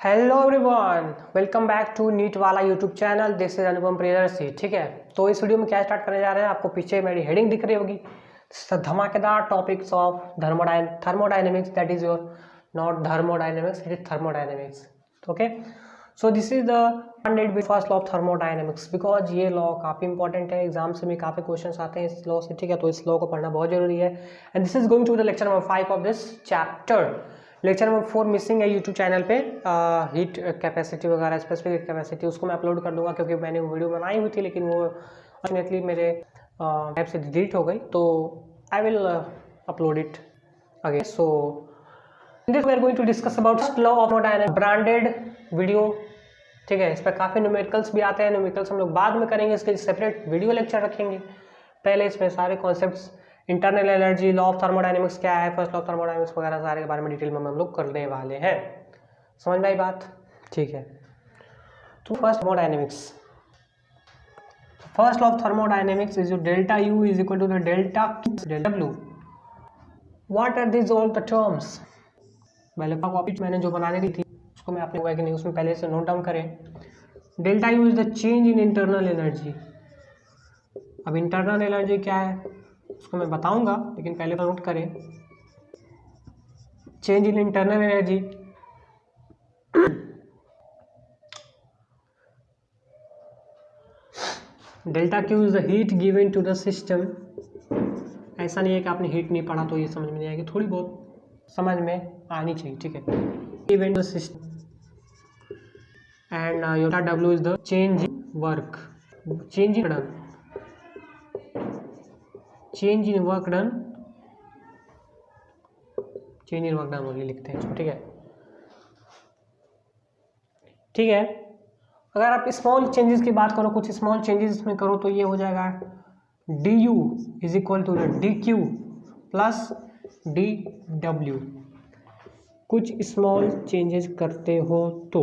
Hello everyone, welcome back to NEET वाला YouTube channel. This is Anupam Priyadarshi. ठीक है, तो इस वीडियो में क्या स्टार्ट करने जा रहे हैं, आपको पीछे मेरी हेडिंग दिख रही होगी, धमाकेदार topics of thermodynamics, that is your not thermodynamics, it is thermodynamics. Okay, so this is the standard first law of thermodynamics, because ये लॉ काफ़ी इंपॉर्टेंट है, एग्जाम से भी काफ़ी क्वेश्चन आते हैं इस लॉ से। ठीक है, तो इस लॉ को पढ़ना बहुत जरूरी है। And this is going to the lecture number 5 of this chapter. Lecture number 4 missing है यूट्यूब चैनल पे, हीट कैपेसिटी वगैरह, स्पेसिफिक हीट कैपेसिटी, उसको मैं अपलोड कर दूंगा क्योंकि मैंने वीडियो बनाई हुई थी लेकिन वो अनफॉर्चुनेटली मेरे ऐप से डिलीट हो गई, तो I will upload it again. So this we are going to discuss about law of thermodynamics, branded video. ठीक है, इस पर काफ़ी न्यूमेरिकल्स भी आते हैं, न्यूमेरिकल्स हम लोग बाद में करेंगे, इसके सेपरेट वीडियो लेक्चर रखेंगे। पहले इसमें सारे concepts, internal energy, law of thermodynamics क्या है, फर्स्ट लॉ ऑफ थर्मोडायनेमिक्स वगैरह सारे के बारे में डिटेल में हम लोग करने वाले हैं। समझ में आई बात? ठीक है, तो first thermodynamics, first law of thermodynamics is delta U is equal to the delta W. What are this all the terms? पहले कॉपी मैंने जो बनाने दी थी उसको मैं आपने हुआ कि नहीं उसमें पहले से नोट डाउन करें। Delta U is the change in internal energy. अब इंटरनल एनर्जी क्या है उसको मैं बताऊंगा, लेकिन पहले नोट करें change in internal energy. Delta Q is the heat given to the system. ऐसा नहीं है कि आपने हीट नहीं पढ़ा तो ये समझ में नहीं आएगी, थोड़ी बहुत समझ में आनी चाहिए। ठीक है, given the system and your W is the change in work, change in done, change in work done, change in work done only लिखते हैं इसको। ठीक है, ठीक है, अगर आप स्मॉल चेंजेस की बात करो, कुछ स्मॉल चेंजेस इसमें करो तो ये हो जाएगा D U is equal to the D Q plus D W. कुछ स्मॉल चेंजेस करते हो तो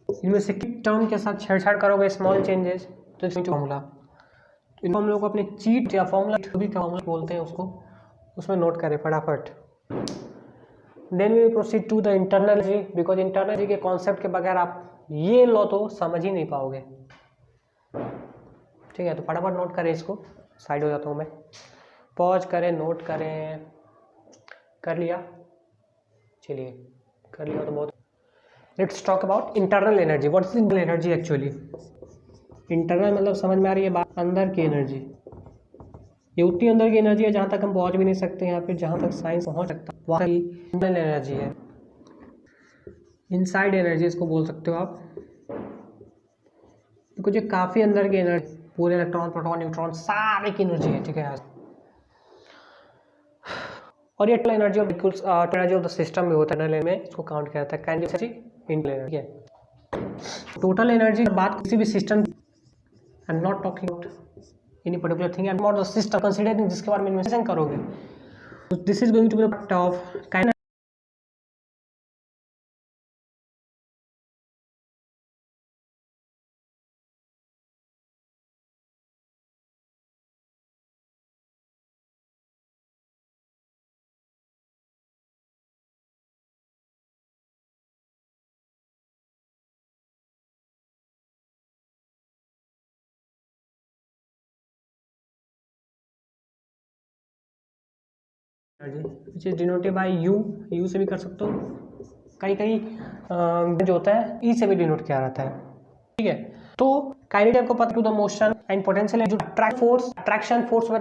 इनमें से किस टर्म के साथ छेड़छाड़ करोगे स्मॉल चेंजेस, तो फॉर्मूला, तो हम लोग को अपने चीट या फॉर्मूला भी फॉर्मूला बोलते हैं उसको, उसमें नोट करें फटाफट। Then we proceed to the internal energy, because internal energy के कॉन्सेप्ट के बगैर आप ये लो तो समझ ही नहीं पाओगे। ठीक है, तो फटाफट नोट करें इसको, साइड हो जाता हूँ मैं, पॉज करें, नोट करें। कर लिया? चलिए कर लिया तो बहुत। Let's talk about internal energy. What is internal energy actually? Internal मतलब समझ में आ रही है बात, अंदर की एनर्जी। ये उतनी अंदर की एनर्जी है जहाँ तक हम पहुँच भी नहीं सकते, या फिर जहाँ तक साइंस पहुँच सकता है वहाँ की इंटरनल एनर्जी है। इनसाइड एनर्जी इसको बोल सकते हो आप, क्योंकि जो काफ़ी अंदर की एनर्जी, पूरे इलेक्ट्रॉन, प्रोटॉन, न्यूट्रॉन सारे की एनर्जी है। ठीक है, और ये total energy of energy of the system भी होता है में, इसको काउंट किया जाता है काइंड एनर्जी, इंटरनल एनर्जी है। टोटल एनर्जी बात किसी भी system, I am not talking about any particular thing, I am not the system considering, जिसके बारे में इन्वेस्टिगेशन करोगे, तो this is going to be the part of kind. Which is denoted by U, U से भी कर सकते हो, कहीं कहीं जो होता है ई से भी डिनोट किया जाता है। ठीक है, तो काइनेटिक आपको पता to the motion and potential जो अट्रैक्शन फोर्स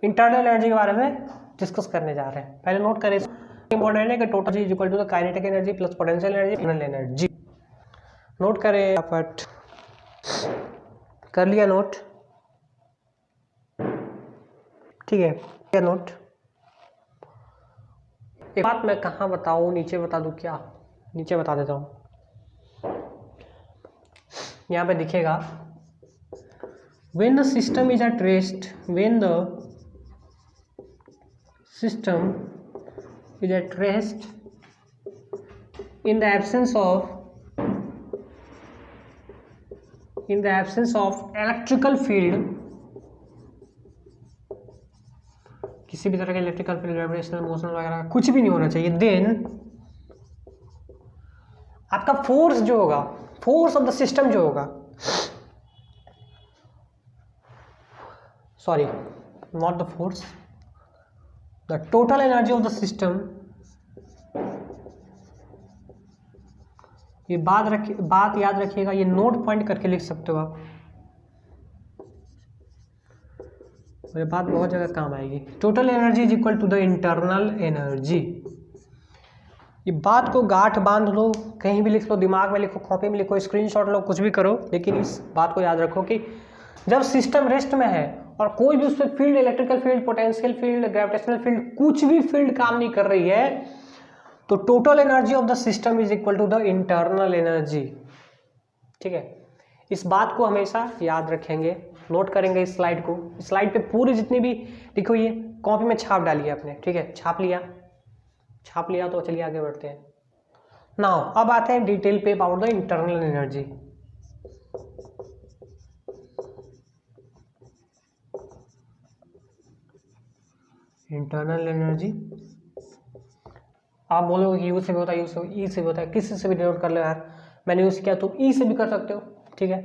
इंटरनल एनर्जी के बारे में डिस्कस करने जा रहे हैं। पहले नोट करें, इंपॉर्टेंट है कि total is equal to the kinetic energy plus potential energy internal energy. Note करें फटाफट, कर लिया नोट? ठीक है, क्या नोट? एक बात मैं कहाँ बताऊँ, नीचे बता दूँ क्या? नीचे बता देता हूँ, यहाँ पे दिखेगा when the system is at rest, when the system is at rest in the absence of electrical field, किसी भी तरह के इलेक्ट्रिकल फील्ड, ग्रेविटेशनल, मोशनल वगैरह कुछ भी नहीं होना चाहिए। देन आपका फोर्स जो होगा, फोर्स ऑफ द सिस्टम जो होगा, sorry not the force, the total energy of the system, ये बात याद रखिएगा, ये नोट पॉइंट करके लिख सकते हो आप, ये बात बहुत जगह काम आएगी। Total energy is equal to the internal energy. ये बात को गांठ बांध लो, कहीं भी लिख लो, दिमाग में लिखो, कॉपी में लिखो, स्क्रीनशॉट लो, कुछ भी करो, लेकिन इस बात को याद रखो कि जब सिस्टम रेस्ट में है और कोई भी उस पर field, electrical field, potential field, gravitational field, कुछ भी फील्ड काम नहीं कर रही है, तो total energy of the system is equal to the internal energy. ठीक है, इस बात को हमेशा याद रखेंगे, नोट करेंगे इस स्लाइड को। इस स्लाइड पे पूरी जितनी भी लिखो ये कॉपी में छाप डालिए आपने। ठीक है, छाप लिया तो चलिए आगे बढ़ते हैं। नाउ अब आते हैं डिटेल पे about the internal energy. Internal energy आप बोलोगे यू से भी होता है, यू से, ई से भी होता है, किसी से भी डिनोट कर लो यार, मैंने यूज किया तो ई से भी कर सकते हो। ठीक है,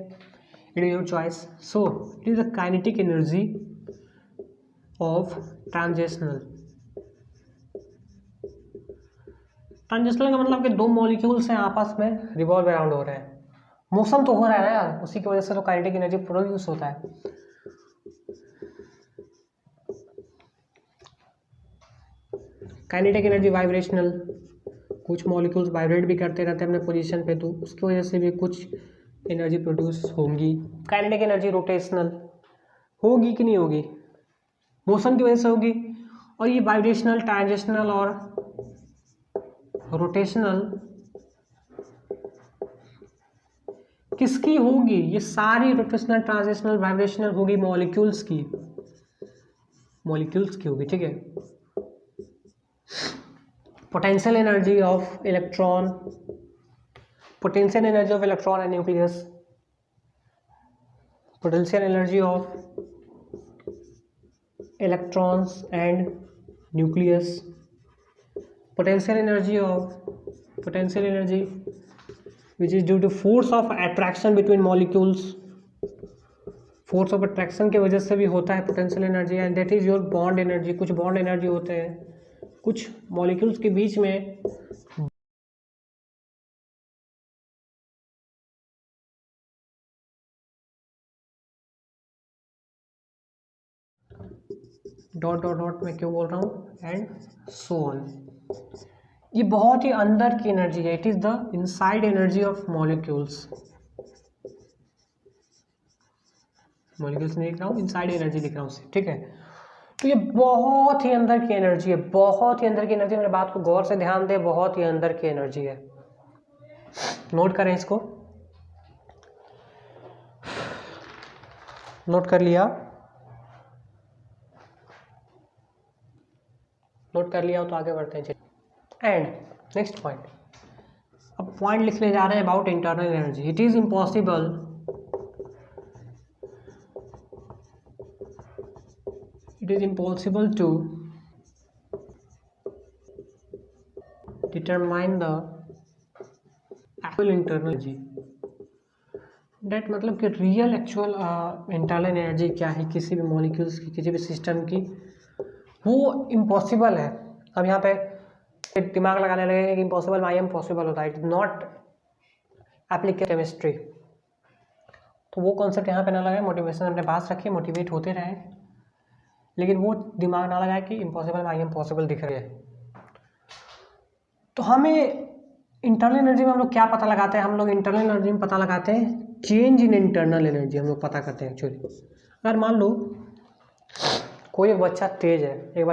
it is your choice. So it is the kinetic energy of transitional. Transitional का मतलब कि दो मॉलिक्यूल्स हैं आपस में रिवॉल्व अराउंड हो रहे हैं, मोशन तो हो रहा है ना यार, उसी की वजह से तो काइनेटिक एनर्जी प्रोड्यूस होता है। काइनेटिक एनर्जी वाइब्रेशनल, कुछ मॉलिक्यूल्स वाइब्रेट भी करते रहते हैं अपने पोजीशन पे, तो उसकी वजह से भी कुछ एनर्जी प्रोड्यूस होगी। काइनेटिक एनर्जी रोटेशनल होगी कि नहीं होगी, मोशन की वजह से होगी। और ये वाइब्रेशनल, ट्रांजिशनल और रोटेशनल किसकी होगी? ये सारी रोटेशनल, ट्रांजिशनल, वाइब्रेशनल होगी मॉलिक्यूल्स की होगी। ठीक है, potential energy of electron, and nucleus, potential energy of electrons and nucleus, potential energy which is due to force of attraction between molecules, force of attraction के वजह से भी होता है potential energy, and that is your bond energy। कुछ bond energy होते हैं, कुछ molecules के बीच में डॉट डॉट डॉट मैं क्यों बोल रहा हूँ, एंड सो ऑन। ये बहुत ही अंदर की एनर्जी है, it is the inside energy of molecules. Molecules नहीं लिख रहा हूँ, इनसाइड एनर्जी लिख रहा हूँ। ठीक है, तो ये बहुत ही अंदर की एनर्जी है, बहुत ही अंदर की एनर्जी। मेरे बात को गौर से ध्यान दे, बहुत ही अंदर की एनर्जी है, नोट करें इसको। नोट कर लिया? नोट कर लिया हो तो आगे बढ़ते हैं। एंड नेक्स्ट पॉइंट, अब पॉइंट लिखने जा रहे हैं about internal energy. It is impossible to determine the actual internal energy. That मतलब कि रियल एक्चुअल इंटरनल एनर्जी क्या है किसी भी मॉलिक्यूल्स की, किसी भी सिस्टम की, वो इम्पॉसिबल है। अब यहाँ पे दिमाग लगाने लगेगा कि इम्पॉसिबल आई एम पॉसिबल होता है, it is not applicable chemistry. तो वो कॉन्सेप्ट यहाँ पे ना लगाए, मोटिवेशन अपने पास रखिए, मोटिवेट होते रहें, लेकिन वो दिमाग ना लगाए कि इम्पॉसिबल आई एम पॉसिबल दिख रही है। तो हमें इंटरनल एनर्जी में हम लोग क्या पता लगाते हैं? हम लोग इंटरनल एनर्जी में पता लगाते हैं चेंज इन इंटरनल एनर्जी, हम लोग पता करते हैं एक्चुअली। अगर मान लो कोई एक बच्चा तेज है, एक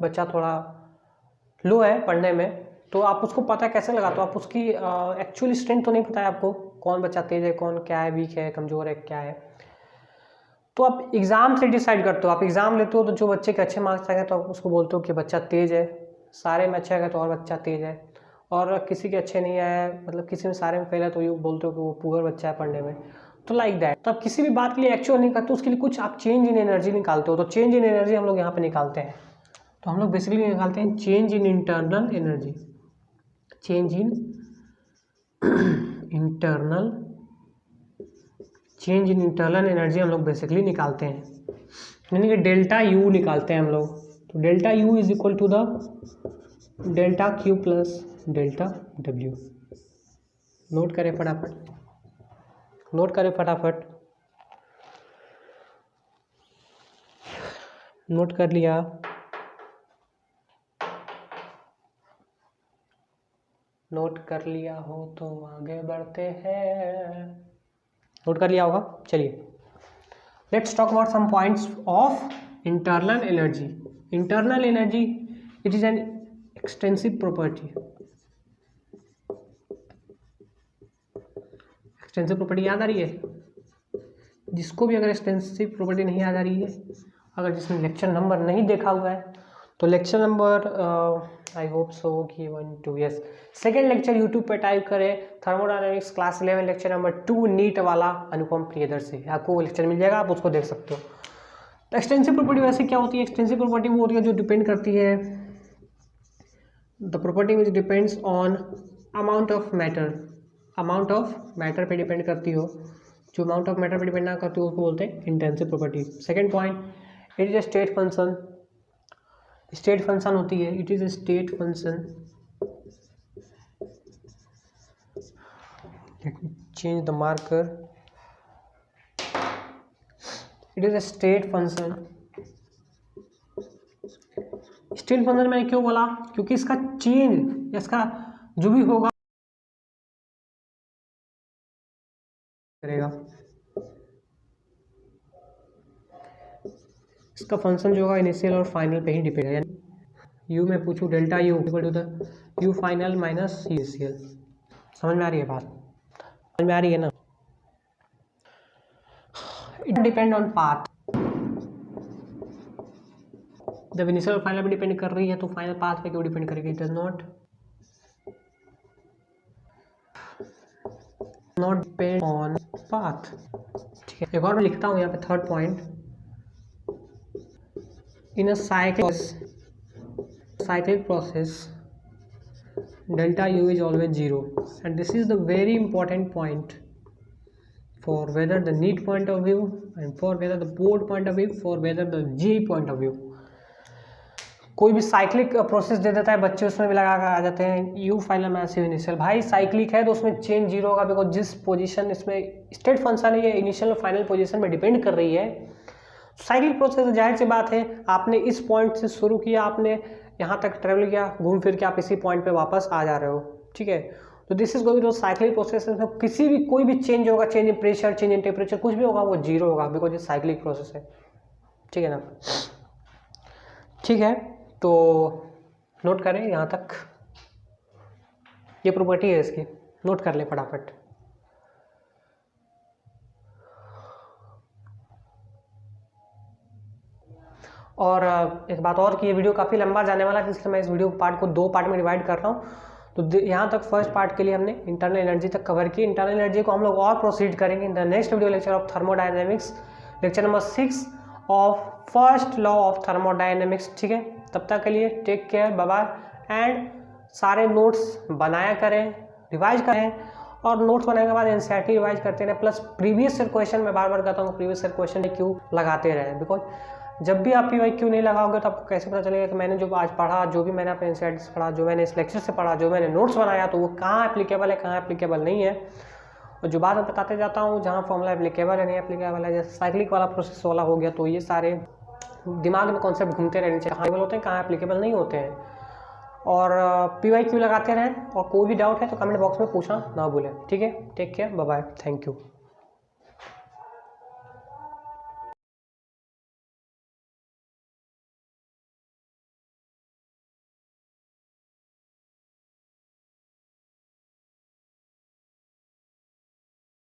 बच्चा थोड़ा लो है पढ़ने में, तो आप उसको पता कैसे लगाते हो? आप उसकी एक्चुअली स्ट्रेंथ तो नहीं पता है आपको, कौन बच्चा तेज है, कौन क्या है, वीक है, कमज़ोर है, क्या है। तो आप एग्ज़ाम से डिसाइड करते हो। आप एग्ज़ाम लेते हो तो जो बच्चे के अच्छे मार्क्स आए तो आप उसको बोलते हो कि बच्चा तेज है, सारे में अच्छा है तो और बच्चा तेज है, और किसी के अच्छे नहीं आए, मतलब किसी में सारे में फेल है तो ये बोलते हो कि वो पुअर बच्चा है पढ़ने में। तो लाइक दैट। तो आप किसी भी बात के लिए एक्चुअल नहीं करते, उसके लिए कुछ आप चेंज इन एनर्जी निकालते हो। तो चेंज इन एनर्जी हम लोग यहाँ पे निकालते हैं। तो हम लोग बेसिकली निकालते हैं change in internal energy. Change in internal energy हम लोग बेसिकली निकालते हैं, यानी कि डेल्टा यू निकालते हैं हम लोग। तो delta U is equal to the delta Q plus delta W. Note करें फटाफट, नोट करें फटाफट। नोट कर लिया? नोट कर लिया हो तो आगे बढ़ते हैं। नोट कर लिया होगा, चलिए let's talk about some points of internal energy. Internal energy it is an extensive property. Extensive property याद आ रही है? जिसको भी अगर एक्सटेंसिव प्रॉपर्टी नहीं याद आ रही है, अगर जिसने लेक्चर नंबर नहीं देखा हुआ है, तो lecture number I hope so कि 1 2 यस सेकेंड लेक्चर यूट्यूब पे टाइप करें thermodynamics class 11 lecture number 2 NEET वाला अनुपम प्रियदर्शी, आपको वो लेक्चर मिल जाएगा, आप उसको देख सकते हो। तो एक्सटेंसिव प्रॉपर्टी वैसे क्या होती है? एक्सटेंसिव प्रॉपर्टी वो होती है जो डिपेंड करती है, the property which depends on amount of matter. Amount of matter पे डिपेंड करती हो। जो अमाउंट ऑफ मैटर पे डिपेंड ना करती हो उसको बोलते हैं intensive property. Second point, it is a state function. State function होती है, it is a state function. Let me change the marker. It is a state function. State function मैंने क्यों बोला? क्योंकि इसका चेंज, इसका जो भी होगा करेगा, इसका फंक्शन जो होगा इनिशियल और फाइनल पे ही डिपेंड है। यू में पूछूं delta U equal to the U final minus initial. समझ में आ रही है बात? समझ में आ रही है ना? It depend on path. जब इनिशियल और फाइनल पे डिपेंड कर रही है तो फाइनल पाथ पे क्यों डिपेंड करेगी? It does not depend on path. ठीक है, एक और मैं लिखता हूँ यहाँ पे third point. In a cyclic process delta u is always 0, and this is the very important point for whether the NEET point of view and for whether the board point of view, for whether the JEE point of view। कोई भी cyclic process दे देता है बच्चे, उसमें भी लगा कर आ जाते हैं यू फाइनल माइनस इनिशियल। भाई साइक्लिक है तो उसमें चेंज 0 होगा, बिकॉज जिस पोजीशन इसमें स्टेट फंक्शन है ये इनिशियल और फाइनल पोजीशन में डिपेंड कर रही है। साइक्लिक प्रोसेस जाहिर सी बात है, आपने इस पॉइंट से शुरू किया, आपने यहाँ तक ट्रेवल किया, घूम फिर के आप इसी पॉइंट पे वापस आ जा रहे हो। ठीक है, तो this is going to cyclic process में किसी भी कोई भी चेंज होगा, change in pressure, change in temperature, कुछ भी होगा वो 0 होगा, बिकॉज ये साइक्लिक प्रोसेस है। ठीक है ना? ठीक है, तो नोट करें यहाँ तक, ये प्रॉपर्टी है इसकी, नोट कर ले फटाफट। और एक बात और कि ये वीडियो काफ़ी लंबा जाने वाला है, इसलिए मैं इस वीडियो पार्ट को 2 पार्ट में डिवाइड कर रहा हूँ। तो यहाँ तक फर्स्ट पार्ट के लिए हमने इंटरनल एनर्जी तक कवर की। इंटरनल एनर्जी को हम लोग और प्रोसीड करेंगे in the next video lecture of thermodynamics, lecture number 6 of first law of thermodynamics. ठीक है, तब तक के लिए take care, bye bye. And सारे नोट्स बनाया करें, रिवाइज करें, और नोट्स बनाने के बाद एनसीईआरटी रिवाइज करते रहे, प्लस प्रीवियस ईयर क्वेश्चन मैं बार बार कहता हूँ प्रीवियस ईयर क्वेश्चन क्यों लगाते रहे, बिकॉज जब भी आप PYQ नहीं लगाओगे तो आपको कैसे पता चलेगा कि मैंने जो आज पढ़ा, जो भी मैंने अपने एनसीईआरटी से पढ़ा, जो मैंने इस लेक्चर से पढ़ा, जो मैंने नोट्स बनाया, तो वो कहाँ एप्लीकेबल है, कहाँ एप्लीकेबल नहीं है। और जो बात मैं बताते जाता हूँ जहाँ फॉर्मूला एप्लीकेबल है, नहीं एप्लीकेबल है, जैसे साइक्लिक वाला प्रोसेस वाला हो गया, तो ये सारे दिमाग में कॉन्सेप्ट घूमते रहने चाहिए, कहाँ एप्लीकेबल होते हैं, कहाँ एप्लीकेबल नहीं होते हैं। और PYQ लगाते रहें, और कोई भी डाउट है तो कमेंट बॉक्स में पूछना ना भूलें। ठीक है, take care, bye bye, thank you.